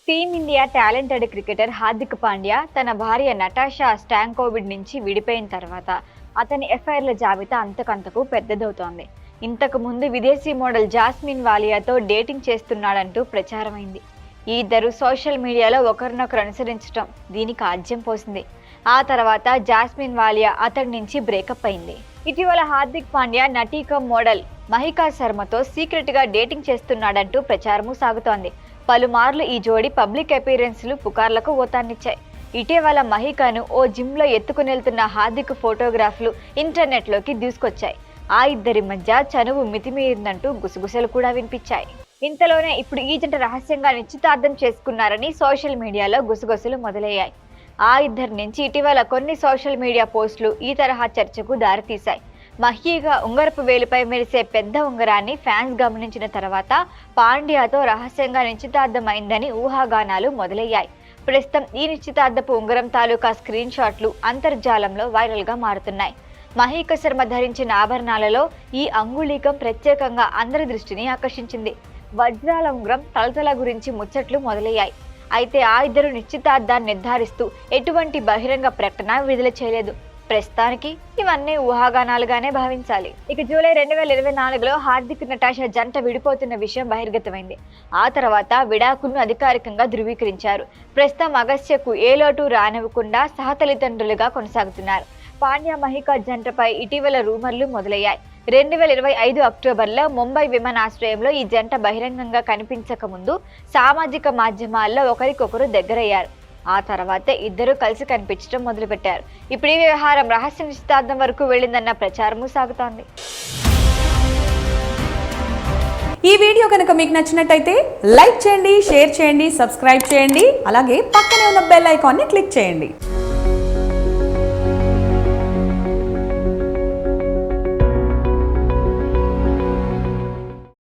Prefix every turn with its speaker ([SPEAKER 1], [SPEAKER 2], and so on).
[SPEAKER 1] Team India talented cricketer Hardik Pandya తన భార్య Natasha స్టాంకోవిడ్ నుంచి విడిపోయిన తర్వాత అతని ఎఫ్ఐఆర్ల జాబితా అంతకంతకు పెద్దదవుతోంది. ఇంతకు ముందు విదేశీ మోడల్ జాస్మిన్ వాలియాతో డేటింగ్ చేస్తున్నాడంటూ ప్రచారమైంది. ఈ ఇద్దరు సోషల్ మీడియాలో ఒకరినొకరు అనుసరించడం దీనికి ఆజ్యం పోసింది. ఆ తర్వాత జాస్మిన్ వాలియా అతడి నుంచి బ్రేకప్ అయింది. ఇటీవల హార్దిక్ పాండ్యా నటీకం మోడల్ మహికా శర్మతో సీక్రెట్ గా డేటింగ్ చేస్తున్నాడంటూ ప్రచారము సాగుతోంది. పలుమార్లు ఈ జోడీ పబ్లిక్ అపీరెన్స్లు పుకార్లకు ఊతాన్నిచ్చాయి. ఇటీవల మహికాను ఓ జిమ్ లో ఎత్తుకునెళ్తున్న హార్దిక్ ఫోటోగ్రాఫ్లు ఇంటర్నెట్ లోకి దూసుకొచ్చాయి. ఆ ఇద్దరి మధ్య చనువు మితిమీరిందంటూ గుసగుసలు కూడా వినిపించాయి. ఇంతలోనే ఇప్పుడు ఈ జంట రహస్యంగా నిశ్చితార్థం చేసుకున్నారని సోషల్ మీడియాలో గుసగుసలు మొదలయ్యాయి. ఆ ఇద్దరి నుంచి ఇటీవల కొన్ని సోషల్ మీడియా పోస్టులు ఈ తరహా చర్చకు దారితీశాయి. మహీగా ఉంగరపు వేలుపై మెరిసే పెద్ద ఉంగరాన్ని ఫ్యాన్స్ గమనించిన తర్వాత పాండ్యాతో రహస్యంగా నిశ్చితార్థమైందని ఊహాగానాలు మొదలయ్యాయి. ప్రస్తుతం ఈ నిశ్చితార్థపు ఉంగరం తాలూకా స్క్రీన్ షాట్లు అంతర్జాలంలో వైరల్ గా మారుతున్నాయి. మహిక శర్మ ధరించిన ఆభరణాలలో ఈ అంగుళీకం ప్రత్యేకంగా అందరి దృష్టిని ఆకర్షించింది. వజ్రాల ఉంగరం తలతల గురించి ముచ్చట్లు మొదలయ్యాయి. అయితే ఆ ఇద్దరు నిశ్చితార్థాన్ని నిర్ధారిస్తూ ఎటువంటి బహిరంగ ప్రకటన విడుదల చేయలేదు. ప్రస్తుతానికి ఇవన్నీ ఊహాగానాలుగానే భావించాలి. ఇక జూలై 2024లో హార్దిక్ నటాషా జంట విడిపోతున్న విషయం బహిర్గతమైంది. ఆ తర్వాత విడాకులను అధికారికంగా ధృవీకరించారు. ప్రస్తుతం అగస్త్యకు ఏ లోటు రానివ్వకుండా సహతల్లిదండ్రులుగా కొనసాగుతున్నారు. పాండ్యా మహికా జంటపై ఇటీవల రూమర్లు మొదలయ్యాయి. 2025 అక్టోబర్లో ముంబై విమానాశ్రయంలో ఈ జంట బహిరంగంగా కనిపించక ముందు సామాజిక మాధ్యమాల్లో ఒకరికొకరు దగ్గరయ్యారు. ఆ తర్వాతే ఇద్దరు కలిసి కనిపించడం మొదలుపెట్టారు. ఇప్పుడు ఈ వ్యవహారం రహస్య నిశ్చితార్థం వరకు వెళ్ళిందన్న ప్రచారము సాగుతోంది.
[SPEAKER 2] ఈ వీడియో కనుక మీకు నచ్చినట్టయితే లైక్ చేయండి, షేర్ చేయండి, సబ్స్క్రైబ్ చేయండి. అలాగే పక్కనే ఉన్న బెల్ ఐకాన్ని క్లిక్ చేయండి.